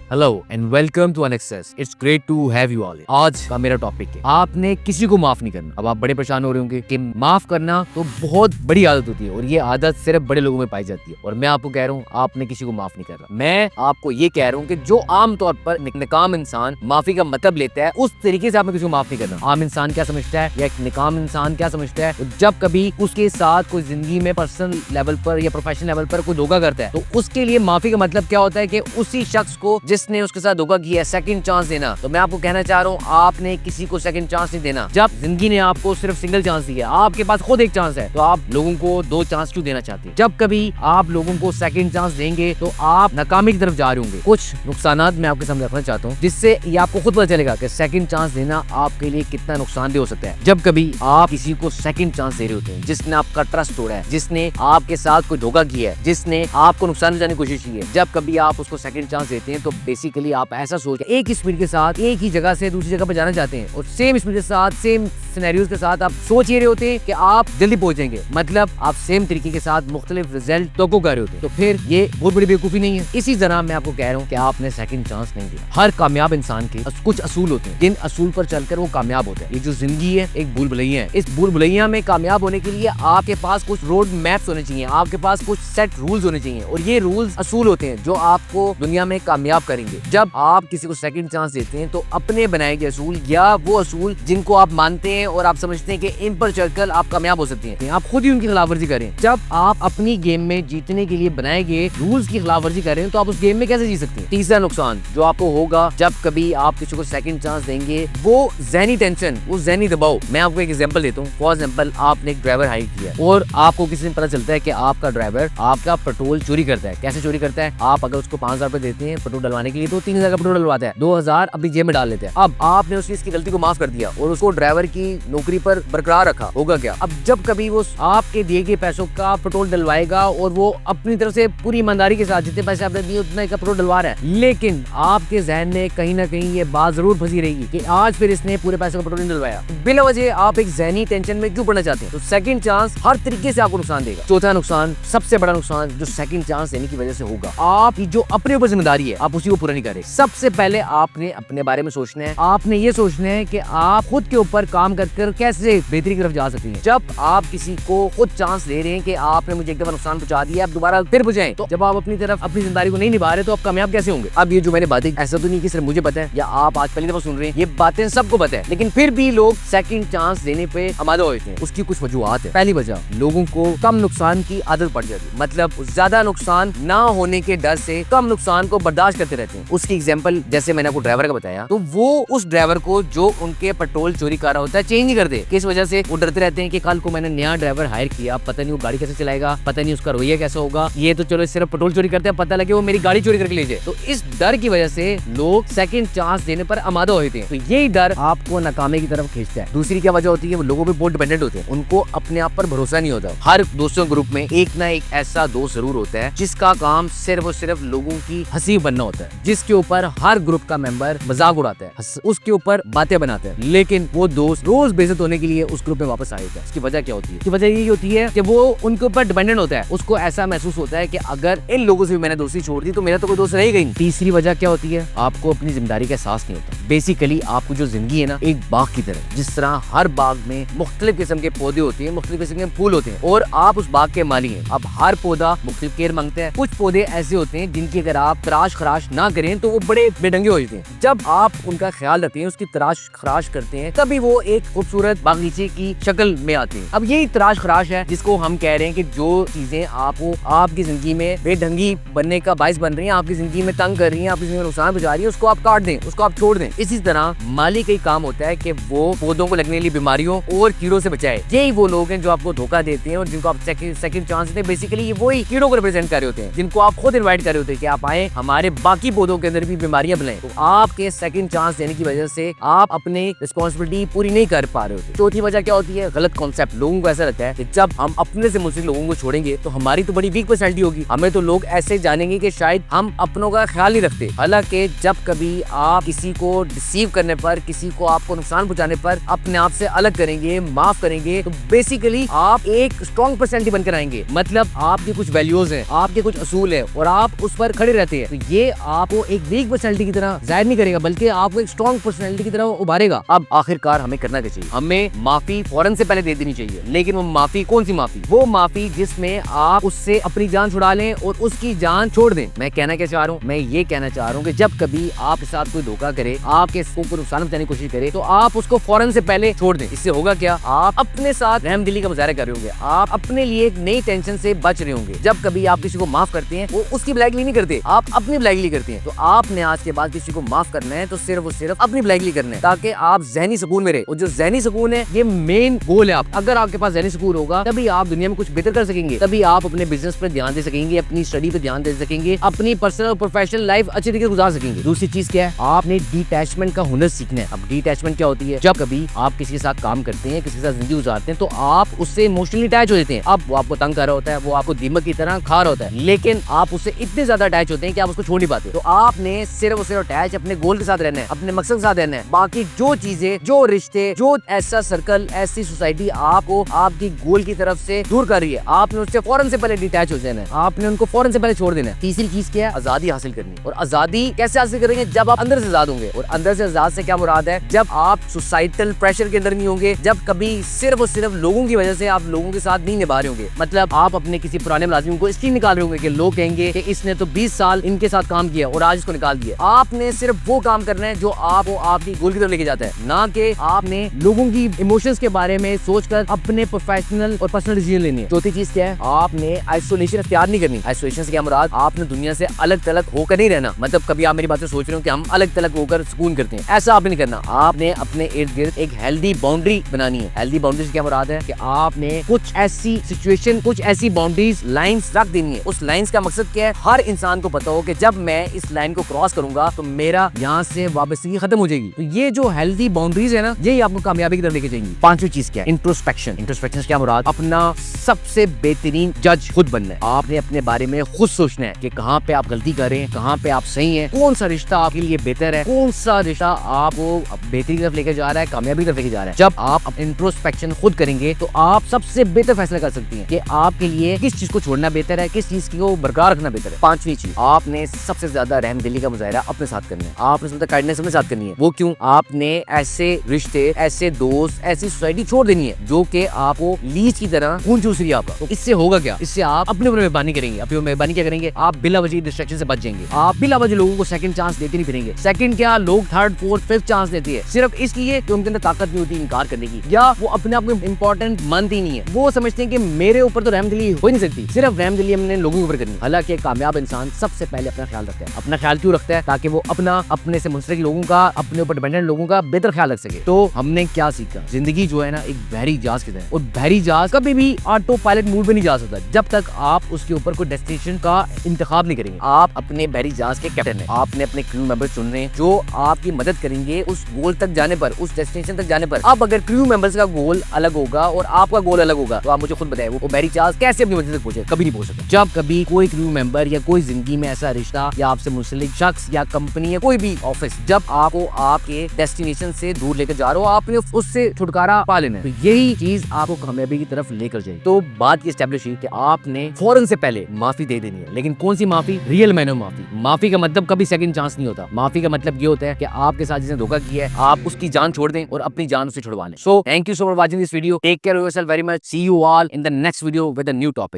Hello and welcome to अनएक्सेस। It's great to have you all. आज का मेरा टॉपिक है आपने किसी को माफ नहीं करना। अब आप बड़े परेशान हो रहे होंगे कि माफ करना तो बहुत बड़ी आदत होती है और ये आदत सिर्फ बड़े लोगों में पाई जाती है, और मैं आपको कह रहा हूँ आपने किसी को माफ नहीं कर रहा। मैं आपको ये कह रहा हूँ कि जो आम तौर पर निकाम इंसान माफी का मतलब लेता है उस तरीके से आपने किसी को माफ नहीं करना। आम इंसान क्या समझता है या एक निकाम इंसान क्या समझता है, जब कभी उसके साथ कोई जिंदगी में पर्सनल लेवल पर या प्रोफेशनल लेवल पर कोई धोखा करता है तो उसके लिए माफी का मतलब क्या होता है कि उसी शख्स को जिसने उसके साथ धोखा किया सेकंड चांस देना। तो मैं आपको कहना चाह रहा हूँ आपने किसी को सेकंड चांस नहीं देना। जब जिंदगी ने आपको सिर्फ सिंगल चांस दिया, आपके पास खुद एक चांस है, तो आप लोगों को दो चांस क्यों देना चाहते हैं? जब कभी आप लोगों को सेकंड चांस देंगे तो आप नाकामी की तरफ जा रहे होंगे। कुछ नुकसानात मैं आपके सामने रखना चाहता हूँ जिससे ये आपको खुद पता चलेगा कि सेकंड चांस देना आपके लिए कितना नुकसानदेह हो सकता है। जब कभी आप किसी को सेकंड चांस दे रहे होते हैं जिसने आपका ट्रस्ट तोड़ा है, जिसने आपके साथ कोई धोखा किया है, जिसने आपको नुकसान पहुंचाने की कोशिश की है, जब कभी आप उसको सेकंड चांस देते हैं तो बेसिकली आप ऐसा सोच एक ही स्पीड के साथ एक ही जगह से दूसरी जगह पर जाना चाहते हैं और सेम स्पीड के साथ सेम सिनेरियोज के साथ आप सोच ये रहे होते हैं कि आप जल्दी पहुंचेंगे। मतलब आप सेम तरीके के साथ मुख्तलिफ रिजल्ट तो को कर रहे होते हैं। तो फिर ये बहुत बड़ी बेवकूफी नहीं है। इसी तरह मैं आपको कह रहा हूँ कि आपने सेकंड चांस नहीं दिया। हर कामयाब इंसान के कुछ असूल होते हैं जिन असूल पर चलकर वो कामयाब होता है। ये जो जिंदगी है एक भूल भुलैया है। इस भूल भुलैया में कामयाब होने के लिए आपके पास कुछ रोड मैप्स होने चाहिए, आपके पास कुछ सेट रूल्स होने चाहिए और ये रूल्स असूल होते हैं जो आपको दुनिया में कामयाब करेंगे। जब आप किसी को सेकंड चांस देते हैं तो अपने बनाए गए असूल या वो असूल जिनको आप मानते हैं और आप समझते हैं कि इन पर चलकर आप कामयाब हो सकते हैं, आप खुद ही उनकी खिलाफवर्जी करें। जब आप अपनी गेम में जीतने के लिए बनाए गए रूल्स की खिलाफवर्जी करें तो आप उस गेम में कैसे जीत सकते हैं? तीसरा नुकसान जो आपको होगा जब कभी आप किसी को सेकंड चांस देंगे, वो ज़हनी टेंशन, वो ज़हनी दबाव। मैं आपको एक एग्जांपल देता हूँ। फॉर एग्जांपल आपने एक ड्राइवर हायर किया और आपको किसी दिन पता चलता है कि आपका ड्राइवर आपका पेट्रोल चोरी करता है। कैसे चोरी करता है? आप अगर उसको 5,000 रुपए देते हैं पेट्रोल डलवाने के लिए तो 3,000 का पेट्रोल डलवाता है, 2,000 अपनी जेब में डाल लेते हैं। अब आपने उसकी गलती को माफ कर दिया और उसको ड्राइवर की नौकरी पर बरकरार रखा। होगा क्या? अब जब कभी वो आपके दिए गए पैसों का पेट्रोल डलवाएगा और वो अपनी तरफ से पूरी ईमानदारी के साथ जितने पैसे आपने दिए उतना का पेट्रोल डलवा रहा है, लेकिन आपके जहन में कहीं ना कहीं ये बात जरूर फंसी रहेगी कि आज फिर इसने पूरे पैसे का पेट्रोल नहीं डलवाया। बिना वजह आप एक जहनी टेंशन में क्यों पड़ना चाहते हैं? तो सेकंड चांस हर तरीके से आपको नुकसान देगा। चौथा नुकसान, सबसे बड़ा नुकसान जो सेकंड चांस देने की वजह से होगा, आपकी जो अपने ऊपर जिम्मेदारी है आप उसी को पूरा नहीं करें। सबसे पहले आपने अपने बारे में सोचना है। आपने ये सोचना है कि आप खुद के ऊपर काम कर कैसे बेहतरी की तरफ जा सकते हैं। जब आप किसी को खुद चांस दे रहे हैं कि आपने मुझे एक दफा नुकसान पहुंचा दिया, आप दोबारा फिर पहुंचाएं, तो जब आप अपनी तरफ अपनी जिम्मेदारी को नहीं निभा रहे तो आप कामयाब कैसे होंगे? अब ये जो मैंने बातें, ऐसा तो नहीं कि सिर्फ मुझे पता है या आप आज पहली दफा सुन रहे हैं, ये बातें सबको पता है, लेकिन फिर भी लोग सेकंड चांस देने पे आमादा होते हैं। उसकी कुछ वजूहत है। पहली वजह, लोगों को कम नुकसान की आदत पड़ जाती है। मतलब ज्यादा नुकसान ना होने के डर से कम नुकसान को बर्दाश्त करते रहते हैं। उसकी एग्जांपल जैसे मैंने आपको ड्राइवर का बताया, तो वो उस ड्राइवर को जो उनके पेट्रोल चोरी कर रहा होता है चेंज नहीं कर दे। किस वजह से? वो डरते रहते हैं कि कल को मैंने नया ड्राइवर हायर किया, पता नहीं वो गाड़ी कैसे चलाएगा, पता नहीं उसका रवैया कैसा होगा, ये तो चलो सिर्फ पेट्रोल चोरी करते हैं, पता लगे वो मेरी गाड़ी चोरी करके ले जाए। तो इस डर की वजह से लोग सेकंड चांस देने पर आमादा होते हैं। तो यही डर आपको नाकामी की तरफ खींचता है। दूसरी क्या वजह होती है? वो लोगों पे बहुत डिपेंडेंट होते हैं, उनको अपने आप पर भरोसा नहीं होता। हर दोस्तों ग्रुप में एक ना एक ऐसा दोस्त जरूर होता है जिसका काम सिर्फ और सिर्फ लोगों की हंसी बनना होता है, जिसके ऊपर हर ग्रुप का मेंबर मजाक उड़ाता है, उसके ऊपर बातें बनाते हैं, लेकिन वो दोस्त रोज बेइज्जत होने के लिए उस ग्रुप में वापस आएगा। इसकी वजह क्या होती है? इसकी वजह यही होती है कि वो उनके ऊपर डिपेंडेंट होता है। उसको ऐसा महसूस होता है कि अगर इन लोगों से भी मैंने दोस्ती छोड़ दी तो मेरा तो कोई दोस्त रहेगा ही नहीं। तीसरी वजह क्या होती है? आपको अपनी जिम्मेदारी का एहसास नहीं होता। बेसिकली आपको जो जिंदगी है ना, एक बाग की तरह, जिस तरह हर बाग में मुख्तलिफ किस्म के पौधे होते हैं, मुख्तलिफ किस्म के फूल होते हैं और आप उस बाग के माली हैं। अब हर पौधा मुख्तलिफ केयर मांगता है। कुछ पौधे ऐसे होते हैं जिनकी अगर आप तराश खराश ना करें तो वो बड़े बेढंगे हो जाते हैं। जब आप उनका ख्याल रखते हैं, उसकी तराश खराश करते हैं, तभी वो एक खूबसूरत बागीचे की शक्ल में आते हैं। अब यही तराश खराश है जिसको हम कह रहे हैं कि जो चीजें आपको आपकी जिंदगी में बेढंगी बनने का बाइस बन रही हैं, आपकी जिंदगी में तंग कर रही हैं, आपकी जिंदगी में नुकसान पहुंचा रही है, उसको आप काट दें, उसको आप छोड़ दें। इसी तरह माली का काम होता है कि वो पौधों को लगने वाली बीमारियों और कीड़ों से बचाए। यही वो लोग हैं जो आपको धोखा देते हैं और जिनको आप सेकंड चांस देते हैं। बेसिकली ये वही कीड़ों को रिप्रेजेंट कर रहे होते हैं जिनको आप खुद इन्वाइट कर रहे होते हैं कि आप आए, हमारे बाकी पौधों के अंदर भी बीमारियां बनाएं। तो आपके सेकंड चांस देने की वजह से आप अपनी रिस्पॉन्सिबिलिटी पूरी नहीं कर पा रहे होते। चौथी वजह क्या होती है? गलत कॉन्सेप्ट। लोगों को ऐसा लगता है कि जब हम अपने से मुस्लिम लोगों को छोड़ेंगे तो हमारी तो बड़ी वीक पर्सनैलिटी होगी, हमें तो लोग ऐसे जानेंगे कि शायद हम अपनों का ख्याल नहीं रखते। हालांकि जब कभी आप किसी को डिसीव करने पर, किसी को आपको नुकसान पहुंचाने पर अपने आप से अलग करेंगे, माफ करेंगे, तो बेसिकली आप एक स्ट्रॉन्ग पर्सनैलिटी बनकर आएंगे। मतलब आपकी कुछ वैल्यूज हैं, आपके कुछ असूल है और आप उस पर खड़े रहते हैं। तो ये आपको एक वीक पर्सनैलिटी की तरह जाहिर नहीं करेगा, बल्कि आपको एक स्ट्रॉन्ग पर्सनैलिटी की तरह उभारेगा। अब आखिरकार हमें करना क्या चाहिए? हमें माफी फौरन से पहले दे देनी चाहिए, लेकिन वो माफी कौन सी माफी? वो माफी जिसमें आप उससे अपनी जान छुड़ा लें और उसकी जान छोड़ दें। मैं कहना क्या चाह रहा हूँ? मैं ये कहना चाह रहा हूँ कि जब कभी आपके साथ कोई धोखा करे, आपके को नुकसान पहुंचाने की कोशिश करे, तो आप उसको फौरन से पहले छोड़ दें। इससे होगा क्या? आप अपने साथ रहमदिली का मुजाहरा कर रहे होंगे, आप अपने लिए एक नई टेंशन से बच रहे होंगे। जब कभी आप किसी को माफ करते हैं, वो उसकी ब्लैकलिस्ट नहीं करते, आप अपनी ब्लैकलिस्ट करते हैं। तो आपने आज के बाद किसी को माफ करना है तो सिर्फ और सिर्फ अपनी ब्लैकलिस्ट करना है, ताकि आप ज़हनी सुकून में रहे। और जो ज़हनी सुकून है, ये मेन गोल है। आप अगर आपके पास ज़हनी सुकून होगा, तभी आप दुनिया में कुछ बेहतर कर सकेंगे, तभी आप अपने बिजनेस पर ध्यान दे सकेंगे, अपनी स्टडी पे ध्यान दे सकेंगे, अपनी पर्सनल और प्रोफेशनल लाइफ अच्छी तरीके से गुजार सकेंगे। दूसरी चीज क्या है? आपने डिटैचमेंट का हुनर सीखना है। अब डिटैचमेंट क्या होती है? जब कभी आप किसी के साथ काम करते हैं, किसी के साथ जिंदगी गुजारते हैं, तो आप उससे इमोशनली अटैच हो जाते हैं। अब वो आपको तंग कर रहा होता है, वो आपको दीमक की तरह खा रहा होता है, लेकिन आप उससे इतने ज्यादा अटैच होते हैं कि आप उसको छोड़ नहीं पाते। तो आपने सिर्फ और सिर्फ अटैच अपने गोल के साथ रहना है, अपने मकसद के साथ रहना है। बाकी जो चीजें, जो रिश्ते, जो ऐसा सर्कल, ऐसी सोसाइटी आपको आपकी गोल की तरफ से दूर कर रही है, आपने उससे फौरन से पहले डिटैच हो जाना है, आपने उनको फौरन से पहले छोड़ देना है। तीसरी चीज क्या है? आजादी हासिल करनी। और आजादी कैसे हासिल करेंगे? जब आप अंदर से आजाद होंगे। और अंदर से आजाद से क्या मुराद है? जब आप सोसाइटल प्रेशर के अंदर नहीं होंगे, जब कभी सिर्फ और सिर्फ लोगों की वजह से आप लोगों के साथ नहीं निभा रहे होंगे। मतलब आप अपने किसी पुराने मुलाजिम को इसलिए निकाल रहे होंगे कि लोग कहेंगे कि इसने तो 20 साल इनके साथ काम किया और आज इसको निकाल दिया। आपने सिर्फ वो काम करना है जो आपको आपकी गोल की तरफ लेके जाता है, ना कि आपने लोगों की इमोशंस के बारे में सोचकर अपने प्रोफेशनल और पर्सनल डिसीजन लेने। चौथी चीज क्या है? आपने आइसोलेशन इख्तियार नहीं करनी। आइसोलेशन से क्या मुराद? आपने दुनिया से अलग थलग होकर नहीं रहना। मतलब कभी आप मेरी बातें सोच रहे हो कि हम अलग थलग होकर सुकून करते हैं, ऐसा आपने नहीं करना। आपने अपने इर्द गिर्द एक हेल्दी बाउंड्री बनानी है। हेल्दी बाउंड्री से क्या मुराद है? कि आपने कुछ ऐसी सिचुएशन, कुछ ऐसी बाउंड्रीज, लाइंस रख देनी है। उस लाइंस का मकसद क्या है? हर इंसान को पता हो कि जब मैं इस लाइन को क्रॉस करूंगा तो मेरा यहाँ से वापसी खत्म हो जाएगी। तो ये जो हेल्दी बाउंड्रीज है ना, यही आपको कामयाबी की तरफ लेके जाएंगी। पांचवी चीज क्या है? इंट्रोस्पेक्शन। इंट्रोस्पेक्शन से क्या मुराद? अपना सबसे बेहतरीन जज खुद बनना है। आपने अपने बारे में खुद सोचना है कि कहाँ पे आप गलती कर रहे हैं, कहाँ पे आप सही हैं, कौन सा रिश्ता आपके लिए बेहतर है, कौन सा रिश्ता आपको बेहतरी की तरफ लेकर जा रहा है, कामयाबी की तरफ लेकर जा रहा है। जब आप इंट्रोस्पेक्शन खुद करेंगे तो आप सबसे बेहतर फैसला कर सकती हैं कि आपके लिए किस चीज को छोड़ना बेहतर है, किस चीज को बरकरार रखना बेहतर है। पांचवी चीज, आपने सबसे ज्यादा रहमदिली का मुजाहिरा अपने साथ करना है। आपने सबसे काइंडनेस अपने साथ करनी है। वो क्यों? आपने ऐसे रिश्ते, ऐसे दोस्त, ऐसी सोसाइटी छोड़ देनी है जो कि आपको लीच की तरह खून चूस रही है आपका। तो इससे होगा क्या? इससे आप अपने ऊपर मेहरबानी करेंगे। अपनी मेहरबानी क्या करेंगे? आप बिला वजह डिस्ट्रैक्शन से बच जाएंगे। आप बिला वजह लोगों को सेकंड चांस देते नहीं फिरेंगे। सेकंड क्या, लोग थर्ड, फोर्थ, फिफ्थ चांस देते हैं सिर्फ इसलिए कि उनके अंदर ताकत नहीं होती इनकार करने की, या वो अपने आप को इंपॉर्टेंट मानते ही नहीं है। वो समझते हैं कि मेरे ऊपर तो रहमदिली हो ही नहीं सकती, सिर्फ रहमदिली हमने लोगों के ऊपर करनी। हालांकि कामयाब इंसान सबसे पहले अपना ख्याल रखता है। अपना ख्याल क्यों रखता है? ताकि वो अपने से मुंसलिक लोगों का, अपने ऊपर डिपेंडेंट लोगों का बेहतर ख्याल रख सके। तो हमने क्या सीखा? जिंदगी जो है ना, एक बहरी जहाज की तरह, और बहरी जहाज कभी भी ऑटो पायलट मोड में नहीं जा सकता जब तक आप उसके ऊपर कोई डेस्टिनेशन का इंतखाब नहीं करेंगे। आप अपने बहरी जहाज के कैप्टन हैं। आपने अपने क्रू मेंबर चुनने जो आपकी मदद करेंगे उस गोल तक जाने पर, उस डेस्टिनेशन तक जाने पर। अब अगर क्रू मेंबर्स का गोल अलग होगा और आपका गोल अलग होगा, तो आप मुझे खुद बताएं वो बहरी जहाज कैसे अपनी मंजिल तक पहुंचे? कभी नहीं पहुंच सकता। जब कभी कोई क्रू मेंबर या कोई जिंदगी में ऐसा रिश्ता या आपसे मुंसलिक शख्स या कंपनी या कोई भी ऑफिस जब आपको आपके डेस्टिनेशन से दूर लेकर जा रहा हो, आपने उससे छुटकारा पा लेना है। तो यही चीज आपको कामयाबी की तरफ लेकर जाएगी। तो बात की एस्टेब्लिश हुई कि आपने फौरन से पहले माफी दे देनी है। लेकिन कौन सी माफी? रियल मैनर माफी। माफी का मतलब कभी सेकंड चांस नहीं होता। माफी का मतलब ये होता है कि आपके साथ जिसने धोखा किया है, आप उसकी जान छोड़ दें और अपनी जान उसे छुड़वा लें। So thank you so much for watching this video. Take care of yourself very much. See you all in the next video with a new topic.